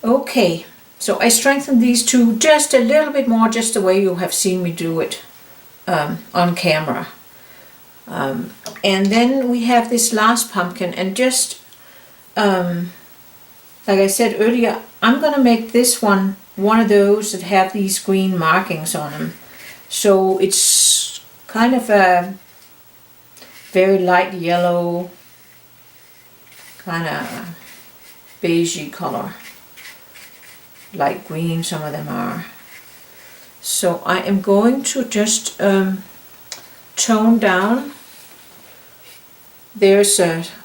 Okay, so I strengthened these two just a little bit more, just the way you have seen me do it on camera. And then we have this last pumpkin, and just like I said earlier, I'm going to make this one of those that have these green markings on them. So it's kind of a very light yellow, kind of beigey color. Light green, some of them are. So I am going to just tone down. There's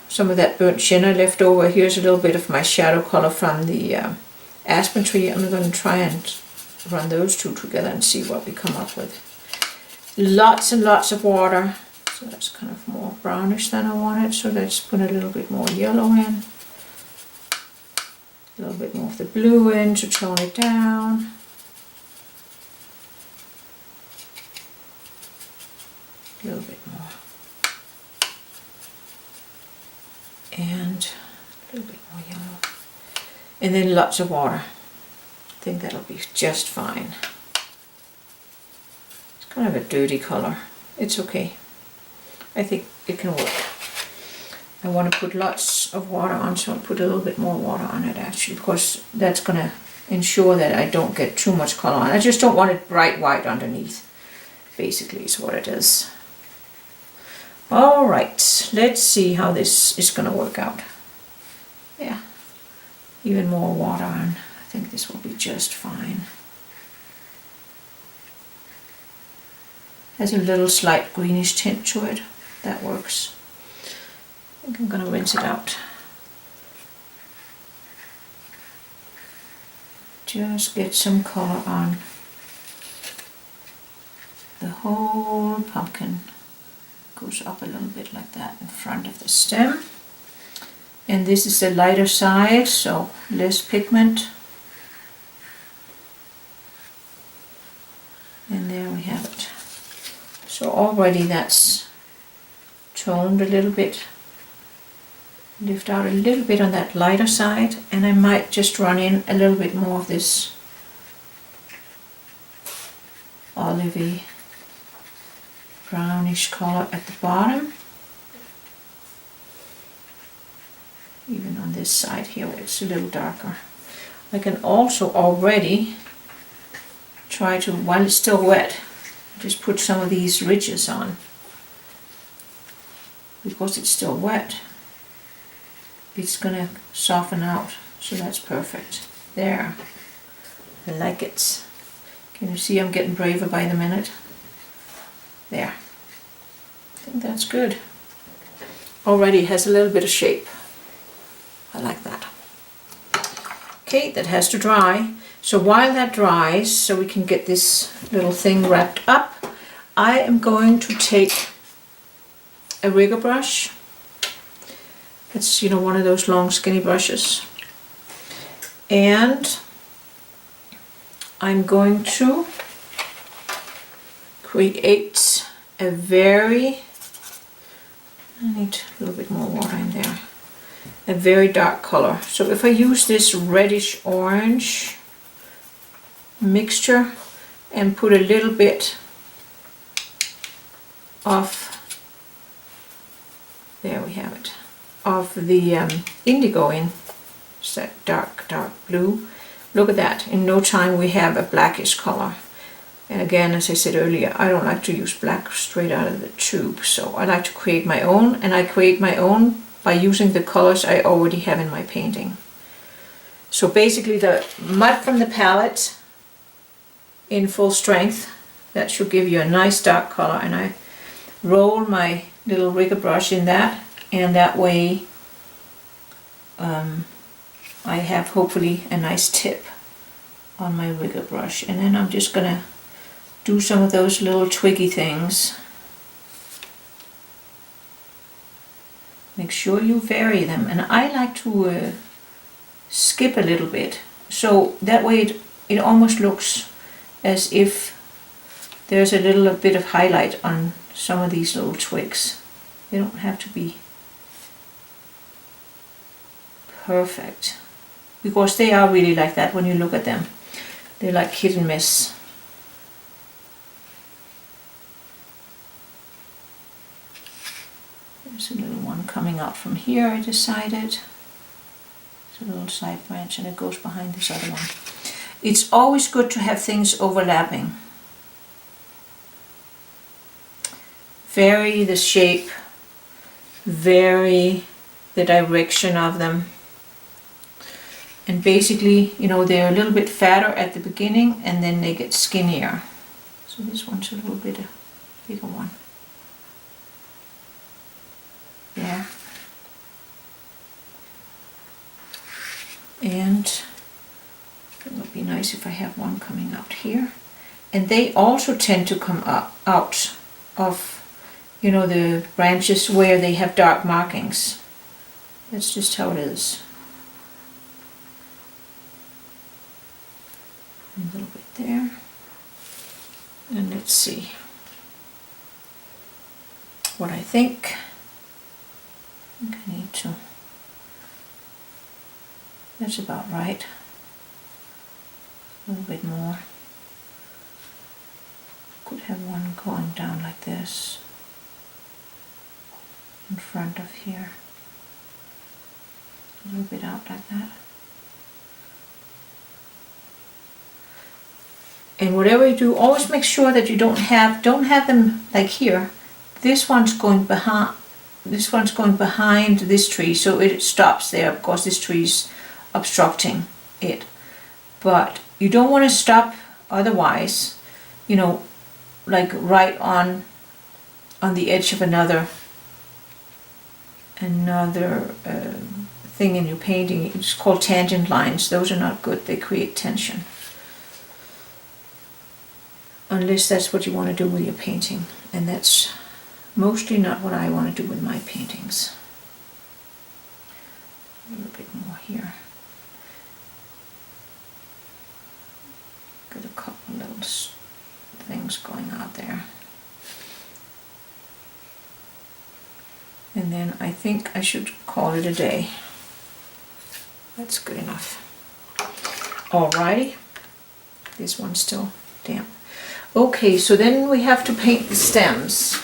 some of that burnt sienna left over. Here's a little bit of my shadow color from the aspen tree. I'm going to try and run those two together and see what we come up with. Lots and lots of water. So that's kind of more brownish than I wanted. So let's put a little bit more yellow in. A little bit more of the blue in to tone it down. A little bit more. And a little bit more yellow. And then lots of water. I think that'll be just fine. It's kind of a dirty color. It's okay. I think it can work. I want to put lots of water on, so I'll put a little bit more water on it actually, because that's going to ensure that I don't get too much color on. I just don't want it bright white underneath, basically is what it is. Alright, let's see how this is going to work out. Yeah, even more water on. I think this will be just fine. Has a little slight greenish tint to it. That works. I think I'm going to rinse it out. Just get some color on the whole pumpkin. Goes up a little bit like that in front of the stem. And this is the lighter side, so less pigment. And there we have it. So already that's toned a little bit. Lift out a little bit on that lighter side, and I might just run in a little bit more of this olivey brownish color at the bottom. Even on this side here where it's a little darker. I can also already try to, while it's still wet, just put some of these ridges on. Because it's still wet, it's gonna soften out, so that's perfect. There, I like it. Can you see I'm getting braver by the minute? There, I think that's good. Already has a little bit of shape. I like that. Okay, that has to dry. So while that dries, so we can get this little thing wrapped up, I am going to take a rigger brush. It's, you know, one of those long skinny brushes. And I'm going to create a very, I need a little bit more water in there, a very dark color. So if I use this reddish orange mixture and put a little bit of, there we have it, of the indigo in, it's that dark blue. Look at that, in no time we have a blackish color. And again, as I said earlier, I don't like to use black straight out of the tube, so I like to create my own, and I create my own by using the colors I already have in my painting. So basically the mud from the palette in full strength, that should give you a nice dark color, and I roll my little rigger brush in that, and that way I have hopefully a nice tip on my rigger brush. And then I'm just gonna do some of those little twiggy things. Make sure you vary them, and I like to skip a little bit, so that way it almost looks as if there's a little bit of highlight on some of these little twigs. They don't have to be perfect. because they are really like that when you look at them. They're like hit and miss. There's a little one coming out from here, I decided. It's a little side branch and it goes behind this other one. It's always good to have things overlapping. Vary the shape, vary the direction of them. And basically, you know, they're a little bit fatter at the beginning and then they get skinnier. So this one's a little bit a bigger one. Yeah. And it would be nice if I have one coming out here. And they also tend to come up out of, you know, the branches where they have dark markings. That's just how it is. A little bit there. And let's see what I think. I think I need to. That's about right. A little bit more. Could have one going down like this in front of here. A little bit out like that. And whatever you do, always make sure that you don't have them like here. This one's going behind this tree, so it stops there because this tree's obstructing it. But you don't want to stop otherwise, you know, like right on the edge of another thing in your painting. It's called tangent lines. Those are not good. They create tension. Unless that's what you want to do with your painting, and that's mostly not what I want to do with my paintings. A little bit more here. Got a couple little things going out there. And then I think I should call it a day. That's good enough. Alrighty. This one's still damp. Okay, so then we have to paint the stems.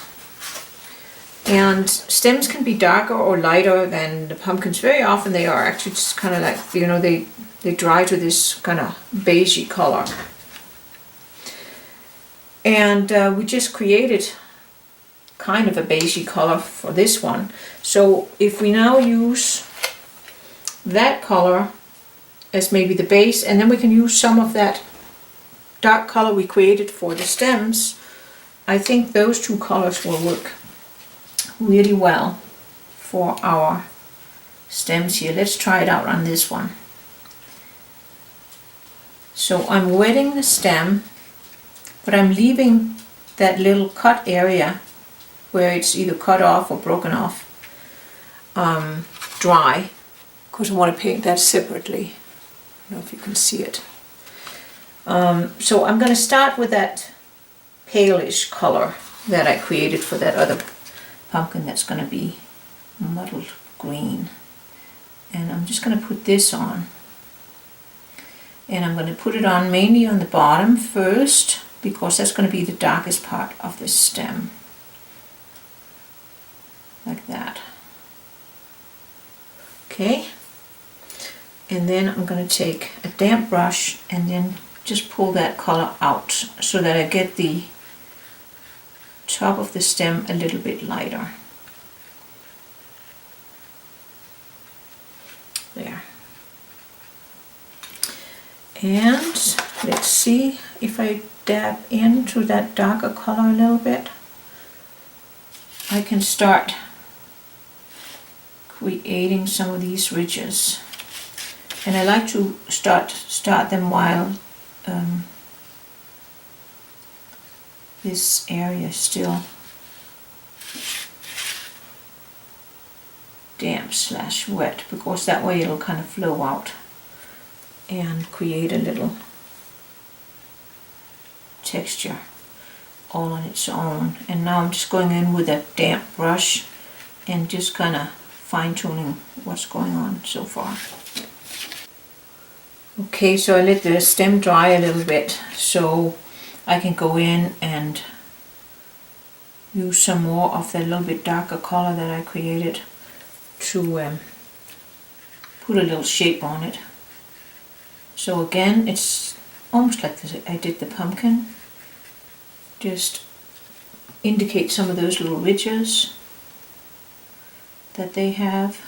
And stems can be darker or lighter than the pumpkins. Very often they are actually just kind of like, you know, they dry to this kind of beigey color. And we just created kind of a beigey color for this one. So if we now use that color as maybe the base, and then we can use some of that dark color we created for the stems, I think those two colors will work really well for our stems here. Let's try it out on this one. So I'm wetting the stem, but I'm leaving that little cut area where it's either cut off or broken off dry, because I want to paint that separately. I don't know if you can see it. So I'm going to start with that palish color that I created for that other pumpkin that's going to be mottled green. And I'm just going to put this on. And I'm going to put it on mainly on the bottom first, because that's going to be the darkest part of this stem. Like that. Okay. And then I'm going to take a damp brush and then just pull that color out so that I get the top of the stem a little bit lighter. There. And let's see if I dab into that darker color a little bit. I can start creating some of these ridges. And I like to start them while this area is still damp/wet, because that way it'll kind of flow out and create a little texture all on its own. And now I'm just going in with a damp brush and just kind of fine-tuning what's going on so far. Okay, so I let the stem dry a little bit so I can go in and use some more of the little bit darker color that I created to put a little shape on it. So again, it's almost like I did the pumpkin. Just indicate some of those little ridges that they have,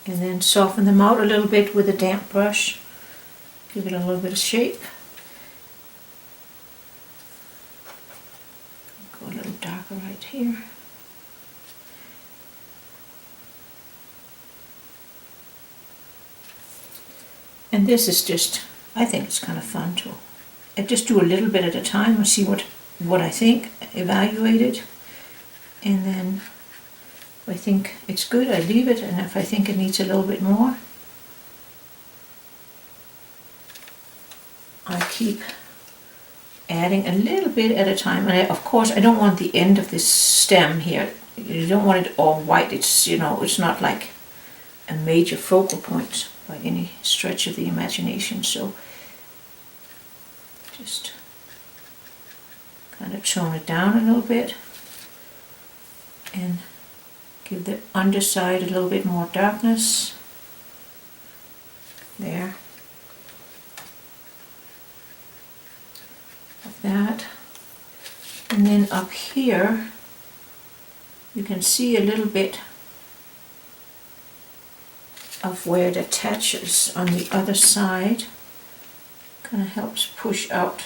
and then soften them out a little bit with a damp brush. Give it a little bit of shape. Go a little darker right here. And this is just, I think it's kind of fun too. I just do a little bit at a time and see what I think, evaluate it, and then if I think it's good, I leave it, and if I think it needs a little bit more, I keep adding a little bit at a time. And of course I don't want the end of this stem here, you don't want it all white. It's, you know, it's not like a major focal point by any stretch of the imagination, so just kind of tone it down a little bit and give the underside a little bit more darkness. There. Like that. And then up here you can see a little bit of where it attaches on the other side. Kind of helps push out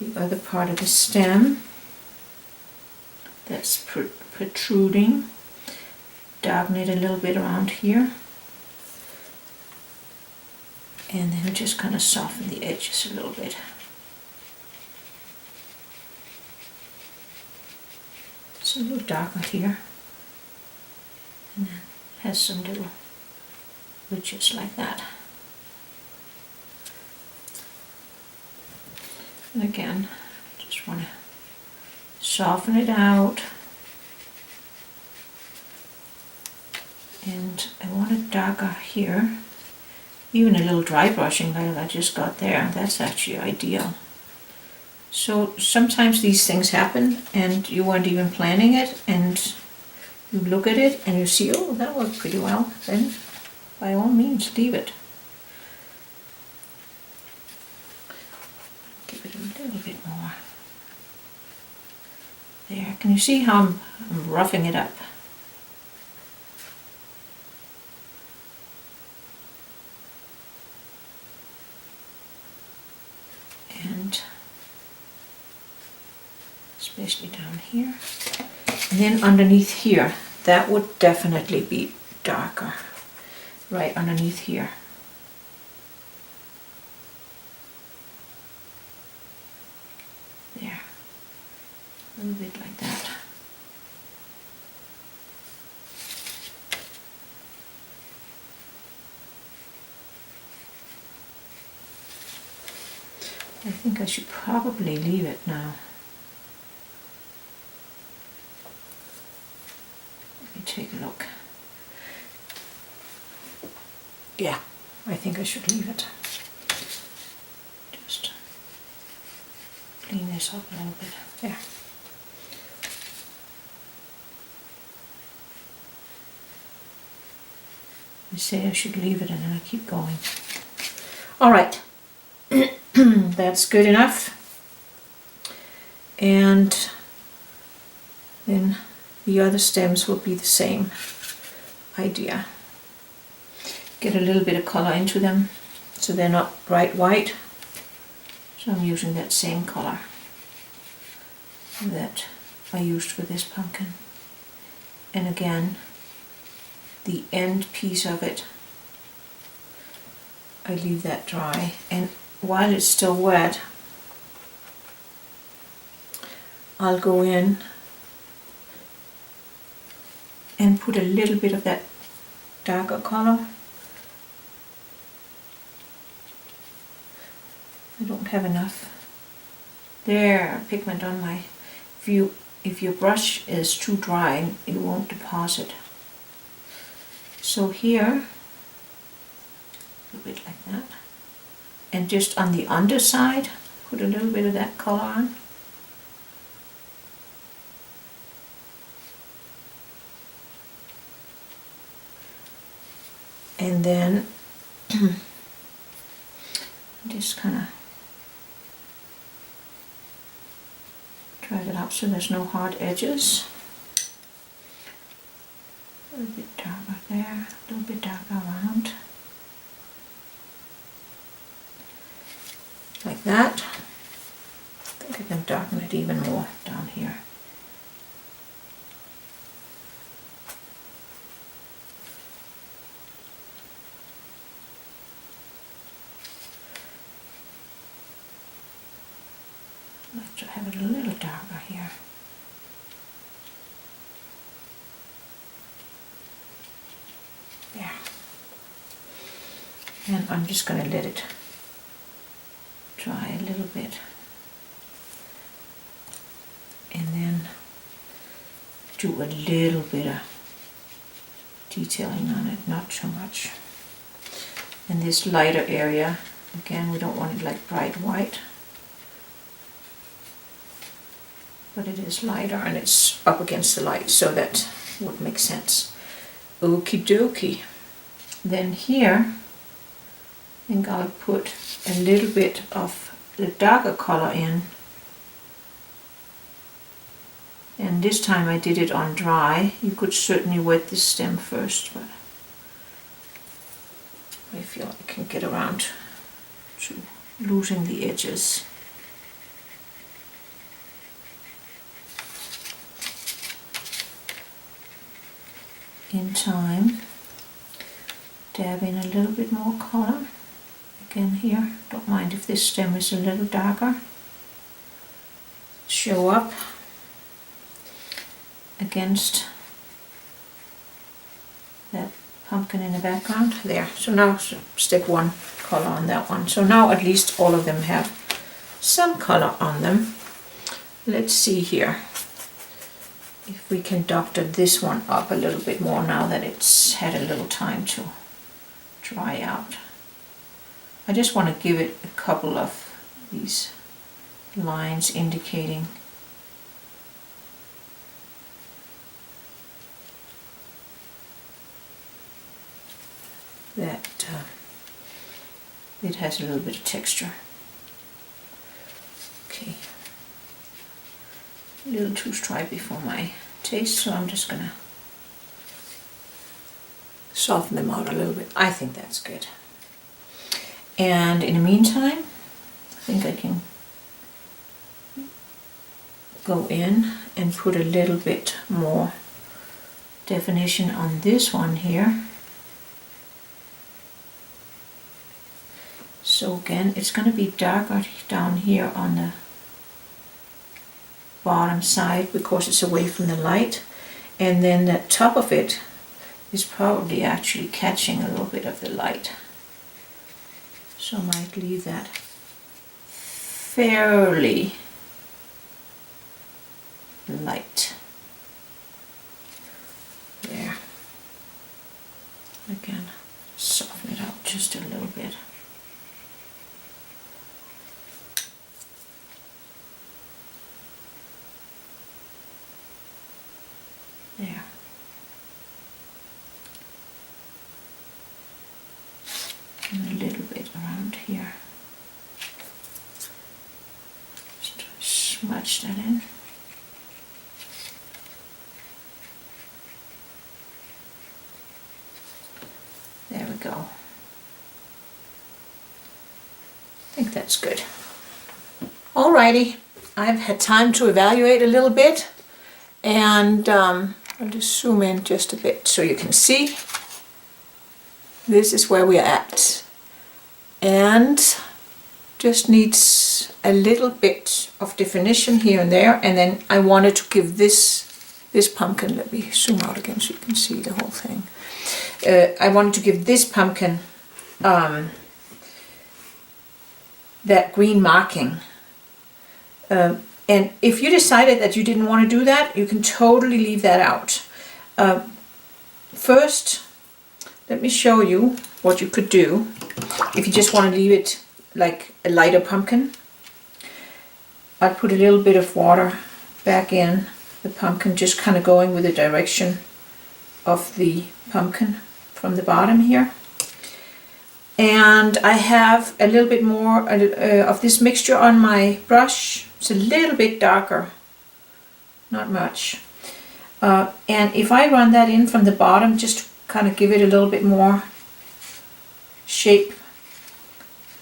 the other part of the stem that's protruding. Darken it a little bit around here, and then just kind of soften the edges a little bit. It's a little darker here, and then has some little ridges like that. And again, just want to soften it out, and I want it darker here. Even a little dry brushing like I just got there, that's actually ideal. So sometimes these things happen and you weren't even planning it, and you look at it and you see, oh, that worked pretty well, then by all means leave it. Give it a little bit more. There, can you see how I'm roughing it up? And especially down here. And then underneath here, that would definitely be darker. Right underneath here. There. A little bit like that. I think I should probably leave it now. Let me take a look. Yeah, I think I should leave it. Just clean this up a little bit. There. I say I should leave it and then I keep going. Alright. That's good enough. And then the other stems will be the same idea. Get a little bit of color into them so they're not bright white. So I'm using that same color that I used for this pumpkin. And again, the end piece of it, I leave that dry, and while it's still wet, I'll go in and put a little bit of that darker color. I don't have enough. There, pigment on my, if your brush is too dry, it won't deposit. So here, A little bit like that. And just on the underside, put a little bit of that color on. And then just kind of drag it up so there's no hard edges. A little bit darker there, a little bit darker around. Like that. I think I can darken it even more down here. I'd like to have it a little darker here. There. And I'm just going to let it dry a little bit. And then do a little bit of detailing on it, not too much. In this lighter area, again, we don't want it like bright white, but it is lighter and it's up against the light, so that would make sense. Okie dokie. Then here, I think I'll put a little bit of the darker color in. And this time I did it on dry. You could certainly wet the stem first, but I feel I can get around to losing the edges. In time, dab in a little bit more color. Again here, don't mind if this stem is a little darker. Show up against that pumpkin in the background. There, so now step one, color on that one. So now at least all of them have some color on them. Let's see here if we can doctor this one up a little bit more now that it's had a little time to dry out. I just want to give it a couple of these lines indicating that it has a little bit of texture. Okay, a little too stripy for my taste, so I'm just gonna soften them out a little bit. I think that's good. And in the meantime, I think I can go in and put a little bit more definition on this one here. So again, it's going to be darker down here on the bottom side because it's away from the light, and then the top of it is probably actually catching a little bit of the light. So I might leave that fairly light. There. Again, soften it out just a little bit. There. And a little bit around here. Just smudge that in. There we go. I think that's good. Alrighty, I've had time to evaluate a little bit, and I'll just zoom in just a bit so you can see. This is where we're at, and just needs a little bit of definition here and there. And then I wanted to give this pumpkin, let me zoom out again so you can see the whole thing. I wanted to give this pumpkin that green marking. And if you decided that you didn't want to do that, you can totally leave that out. First, let me show you what you could do, if you just want to leave it like a lighter pumpkin, I'd put a little bit of water back in the pumpkin, just kind of going with the direction of the pumpkin from the bottom here. And I have a little bit more of this mixture on my brush. It's a little bit darker, not much. And if I run that in from the bottom, just kind of give it a little bit more shape,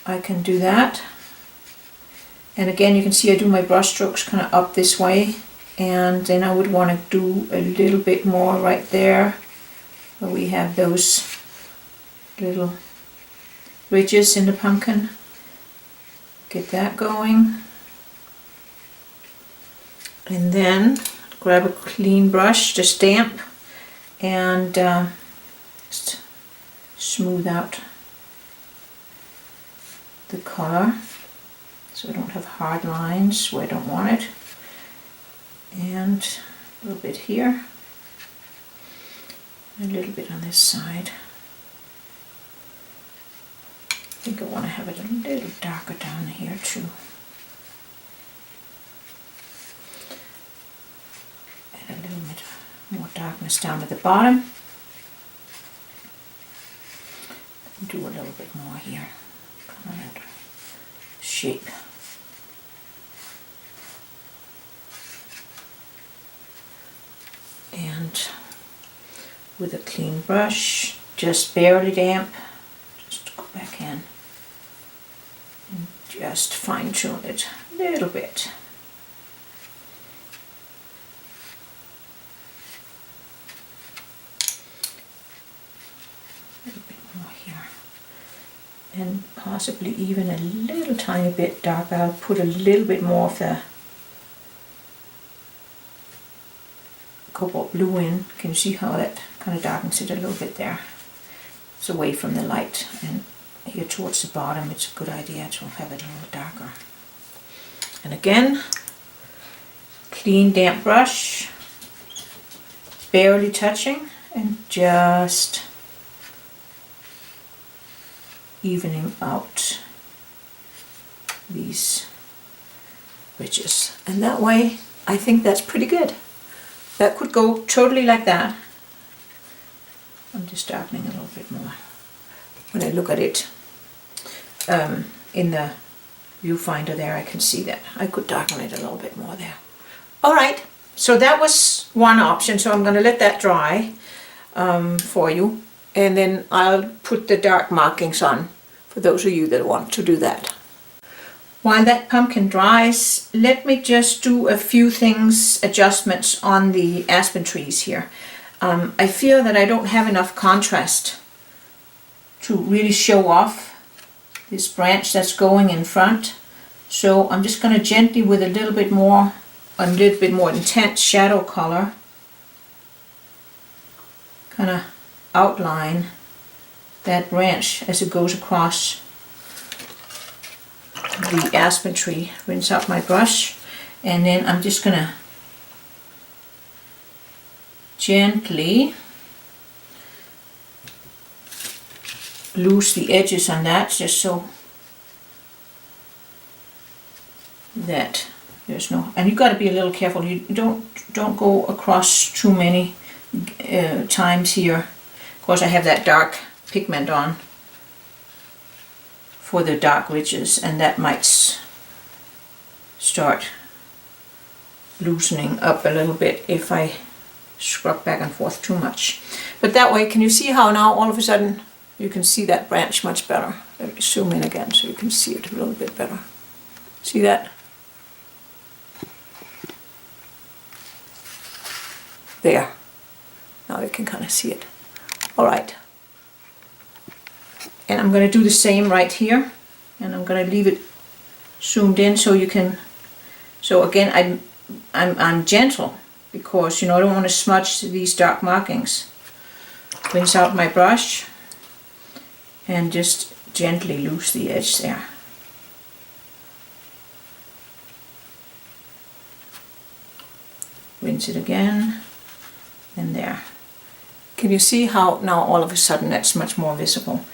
I can do that. And again, you can see I do my brush strokes kind of up this way, and then I would want to do a little bit more right there where we have those little ridges in the pumpkin. Get that going. And then grab a clean brush, just damp, and just smooth out the color so I don't have hard lines where I don't want it. And a little bit here, and a little bit on this side. I think I want to have it a little darker down here too. And a little bit more darkness down at the bottom. Do a little bit more here. Kind of that shape. And with a clean brush, just barely damp, just go back in and just fine tune it a little bit. A little bit more here. And possibly even a little tiny bit darker. I'll put a little bit more of the cobalt blue in. Can you see how that kind of darkens it a little bit there? It's away from the light, and here towards the bottom it's a good idea to have it a little darker. And again, clean damp brush, barely touching, and just evening out these ridges. And that way I think that's pretty good. That could go totally like that. I'm just darkening a little bit more. When I look at it in the viewfinder there, I can see that I could darken it a little bit more there. Alright, so that was one option, so I'm going to let that dry for you, and then I'll put the dark markings on for those of you that want to do that. While that pumpkin dries, let me just do a few adjustments on the aspen trees here. I feel that I don't have enough contrast to really show off this branch that's going in front. So I'm just going to gently, with a little bit more intense shadow color, kind of outline that branch as it goes across the aspen tree. Rinse out my brush, and then I'm just going to gently loose the edges on that, just so that there's no, and you've got to be a little careful. You don't go across too many times here. Of course, I have that dark pigment on for the dark ridges, and that might start loosening up a little bit if I scrub back and forth too much. But that way, can you see how now all of a sudden you can see that branch much better? Let me zoom in again so you can see it a little bit better. See that? There. Now you can kind of see it. Alright. And I'm going to do the same right here. And I'm going to leave it zoomed in so you can... So again, I'm gentle, because I don't want to smudge these dark markings. Rinse out my brush and just gently loose the edge there. Rinse it again, and there. Can you see how now all of a sudden that's much more visible?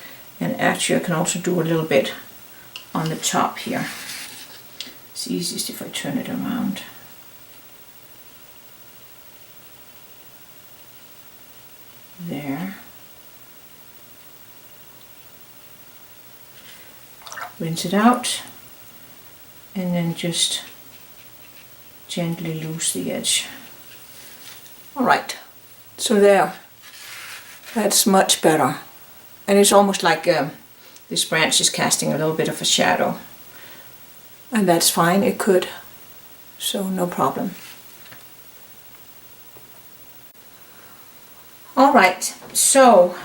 And actually I can also do a little bit on the top here. It's easiest if I turn it around. There. Rinse it out and then just gently loose the edge. Alright, so there. That's much better. And it's almost like this branch is casting a little bit of a shadow. And that's fine, it could. So no problem. Alright, so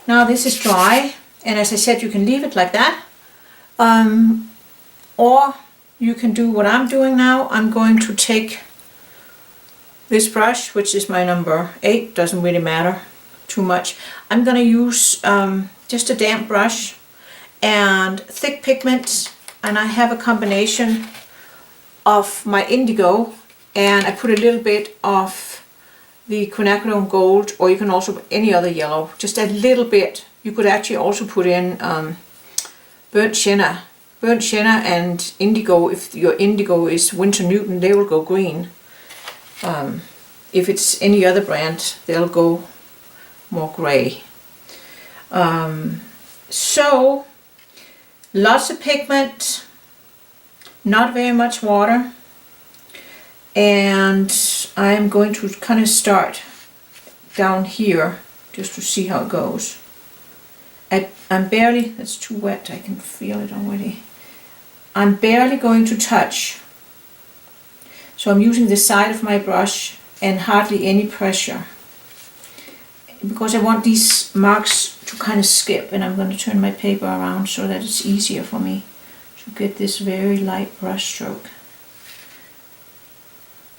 now this is dry. And as I said, you can leave it like that. Or you can do what I'm doing now. I'm going to take this brush, which is my number 8, doesn't really matter too much. I'm going to use just a damp brush and thick pigments, and I have a combination of my indigo, and I put a little bit of the quinacridone gold, or you can also put any other yellow, just a little bit. You could actually also put in burnt sienna and indigo. If your indigo is Winsor Newton, they will go green. If it's any other brand, they'll go more grey. So lots of pigment, not very much water, and I'm going to kind of start down here just to see how it goes. I'm barely, that's too wet, I can feel it already. I'm barely going to touch. So I'm using the side of my brush and hardly any pressure, because I want these marks to kind of skip, and I'm going to turn my paper around so that it's easier for me to get this very light brush stroke.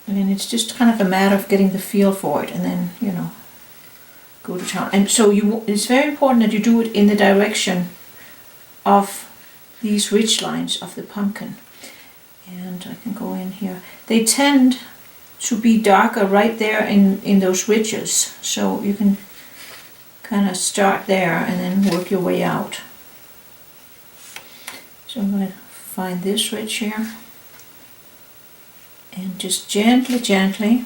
And then it's just kind of a matter of getting the feel for it, and then, you know, go to town. And so it's very important that you do it in the direction of these ridge lines of the pumpkin. And I can go in here. They tend to be darker right there in those ridges, so you can kind of start there and then work your way out. So I'm going to find this ridge here and just gently.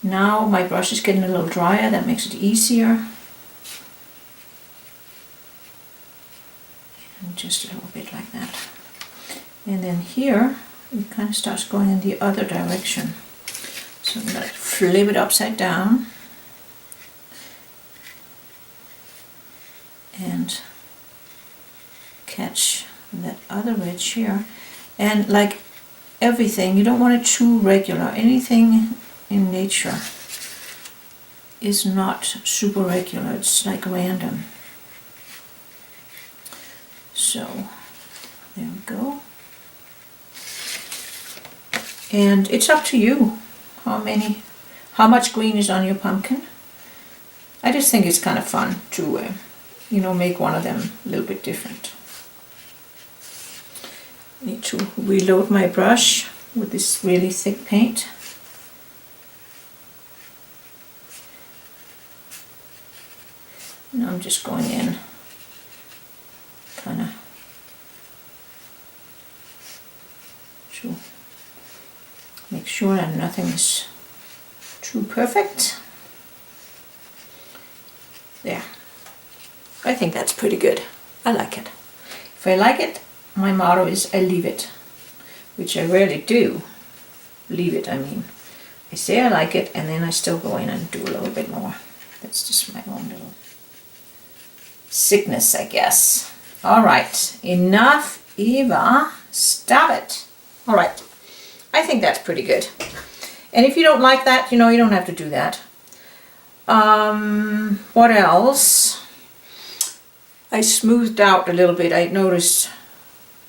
Now my brush is getting a little drier, that makes it easier. And just a little bit like that. And then here, it kind of starts going in the other direction. So I'm going to flip it upside down. And catch that other ridge here. And like everything, you don't want it too regular. Anything in nature is not super regular, it's like random. So there we go. And it's up to you how much green is on your pumpkin. I just think it's kind of fun to make one of them a little bit different. Need to reload my brush with this really thick paint. Now I'm just going in kind of to make sure that nothing is too perfect. There. I think that's pretty good. I like it. If I like it, my motto is I leave it, which I rarely do. Leave it, I mean. I say I like it, and then I still go in and do a little bit more. That's just my own little sickness, I guess. Alright, enough, Eva. Stop it. Alright, I think that's pretty good. And if you don't like that, you don't have to do that. What else? I smoothed out a little bit. I noticed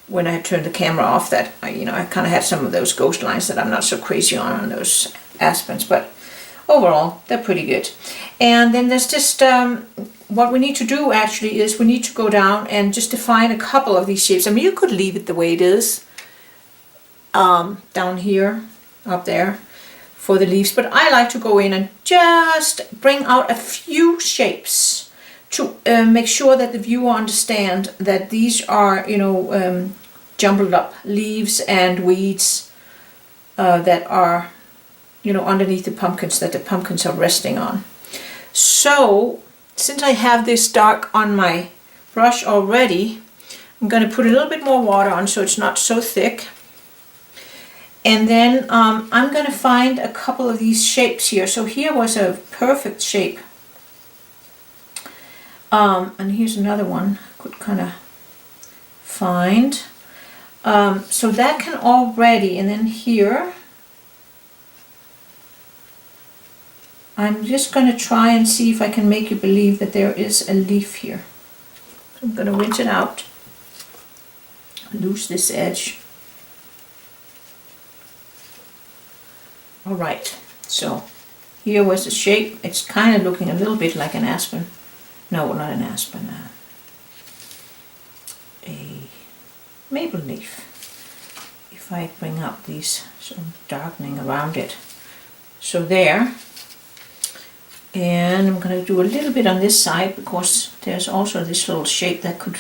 when I turned the camera off that I kind of had some of those ghost lines that I'm not so crazy on those aspens, but overall they're pretty good. And then there's just what we need to do actually is we need to go down and just define a couple of these shapes. I mean, you could leave it the way it is down here, up there for the leaves, but I like to go in and just bring out a few shapes to make sure that the viewer understand that these are, jumbled up leaves and weeds that are, underneath the pumpkins that the pumpkins are resting on. So, since I have this dark on my brush already, I'm going to put a little bit more water on so it's not so thick. And then I'm going to find a couple of these shapes here. So here was a perfect shape. And here's another one I could kind of find. So that can already, and then here, I'm just going to try and see if I can make you believe that there is a leaf here. So I'm going to rinse it out, loose this edge. Alright, so here was the shape. It's kind of looking a little bit like an aspen. No, not an aspen, a maple leaf. If I bring up these, some darkening around it. So there. And I'm going to do a little bit on this side because there's also this little shape that could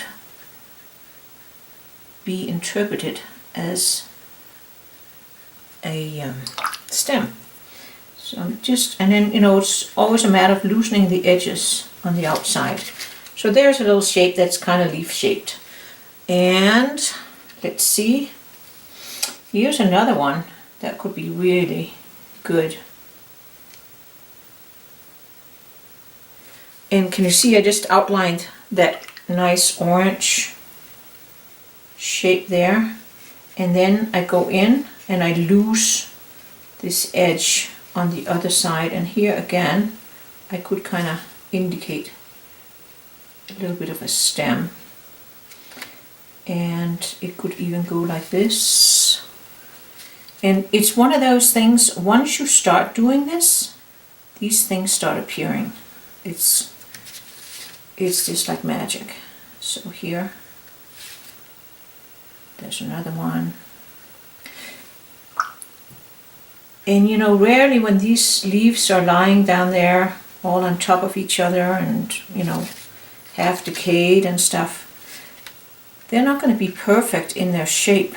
be interpreted as a stem. So and then it's always a matter of loosening the edges on the outside. So there's a little shape that's kind of leaf shaped. And let's see, here's another one that could be really good. And can you see I just outlined that nice orange shape there, and then I go in and I loose this edge on the other side, and here again I could kind of indicate a little bit of a stem, and it could even go like this. And it's one of those things, once you start doing this, these things start appearing. It's just like magic. So here, there's another one. And rarely when these leaves are lying down there all on top of each other and, half decayed and stuff, they're not going to be perfect in their shape.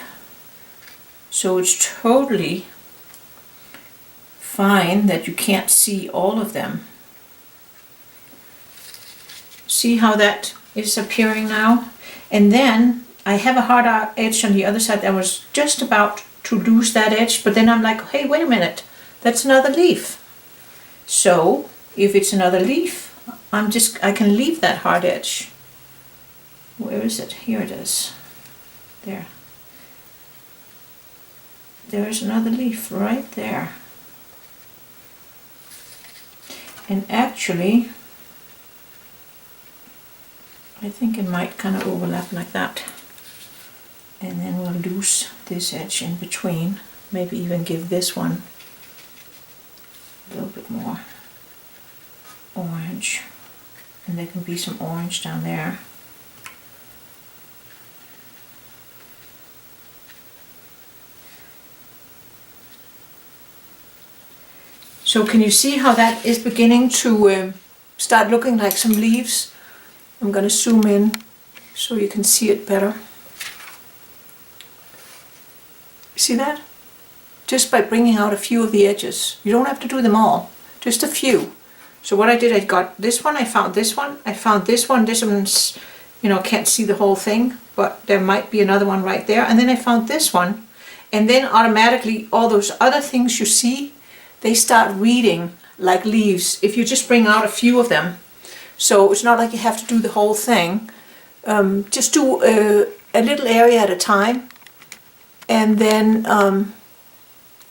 So it's totally fine that you can't see all of them. See how that is appearing now? And then I have a hard edge on the other side that was just about to lose that edge, but then I'm like, hey, wait a minute, that's another leaf. So if it's another leaf, I can leave that hard edge. Where is it? Here it is. There. There is another leaf right there. And actually, I think it might kind of overlap like that. And then we'll loose this edge in between. Maybe even give this one a little bit more orange. And there can be some orange down there. So can you see how that is beginning to start looking like some leaves? I'm going to zoom in so you can see it better. See that? Just by bringing out a few of the edges. You don't have to do them all, just a few. So what I did, I got this one, I found this one, I found this one. This one's, can't see the whole thing, but there might be another one right there. And then I found this one, and then automatically all those other things you see, they start reading like leaves if you just bring out a few of them. So it's not like you have to do the whole thing. Just do a little area at a time, and then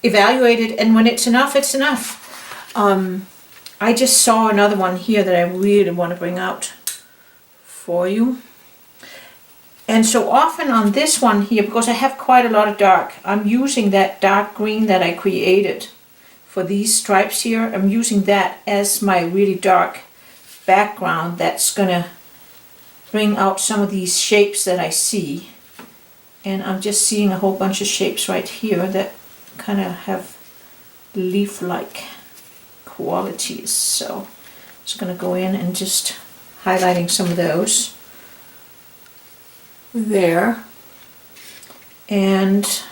evaluate it, and when it's enough, it's enough. I just saw another one here that I really want to bring out for you. And so often on this one here, because I have quite a lot of dark, I'm using that dark green that I created for these stripes here. I'm using that as my really dark background that's gonna bring out some of these shapes that I see. And I'm just seeing a whole bunch of shapes right here that kind of have leaf-like qualities. So I'm just gonna go in and just highlighting some of those there, and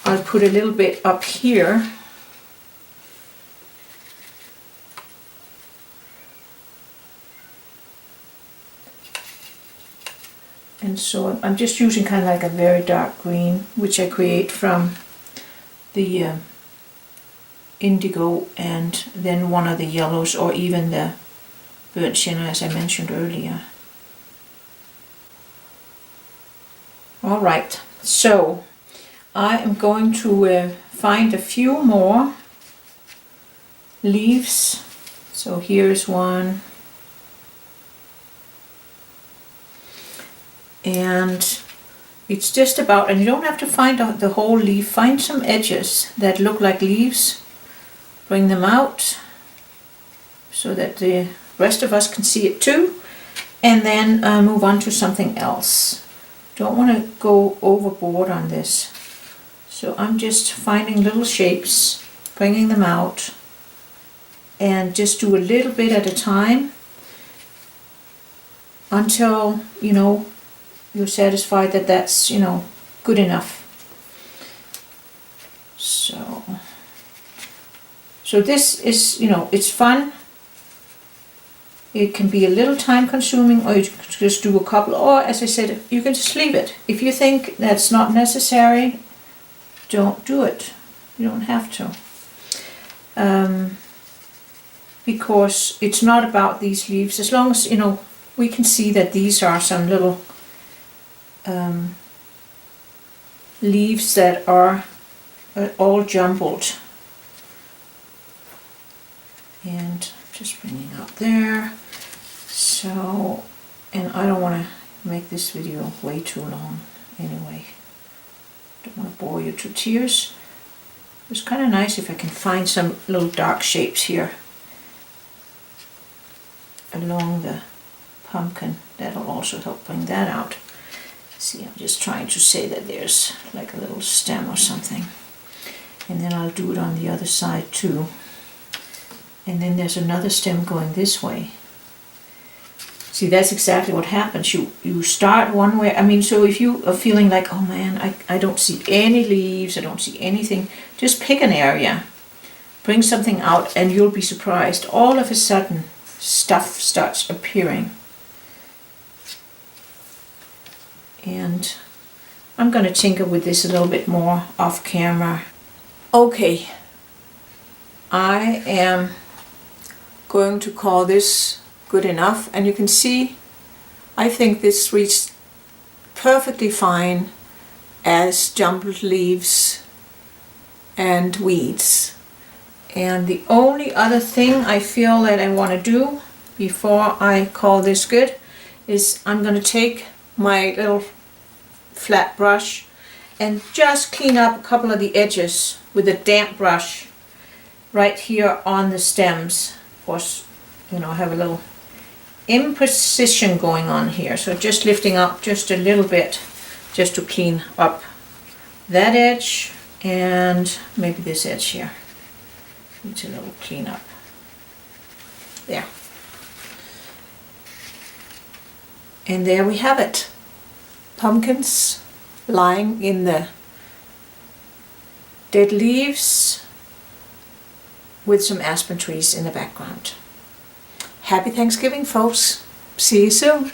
I'll put a little bit up here. And so I'm just using kind of like a very dark green, which I create from the indigo and then one of the yellows, or even the burnt sienna, as I mentioned earlier. Alright, so I am going to find a few more leaves. So here's one. And it's just about, and you don't have to find the whole leaf, find some edges that look like leaves, bring them out so that the rest of us can see it too, and then move on to something else. Don't want to go overboard on this. So I'm just finding little shapes, bringing them out, and just do a little bit at a time until, you know, you're satisfied that that's, you know, good enough. So this is, you know, it's fun. It can be a little time consuming, or you can just do a couple, or as I said, you can just leave it. If you think that's not necessary, don't do it. You don't have to. Because it's not about these leaves. As long as, you know, we can see that these are some little leaves that are all jumbled. And just bringing up there. So, and I don't want to make this video way too long anyway. Don't want to bore you to tears. It's kind of nice if I can find some little dark shapes here along the pumpkin. That'll also help bring that out. See, I'm just trying to say that there's like a little stem or something. And then I'll do it on the other side too. And then there's another stem going this way. See, that's exactly what happens. You start one way. I mean, so if you are feeling like, oh man, I don't see any leaves, I don't see anything, just pick an area, bring something out, and you'll be surprised. All of a sudden, stuff starts appearing. And I'm going to tinker with this a little bit more off camera. Okay, I am going to call this good enough, and you can see I think this reads perfectly fine as jumbled leaves and weeds. And the only other thing I feel that I want to do before I call this good is I'm going to take my little flat brush and just clean up a couple of the edges with a damp brush right here on the stems. Of course, you know, I have a little imprecision going on here, so just lifting up just a little bit just to clean up that edge and maybe this edge here. Needs a little cleanup. There. And there we have it. Pumpkins lying in the dead leaves with some aspen trees in the background. Happy Thanksgiving, folks. See you soon.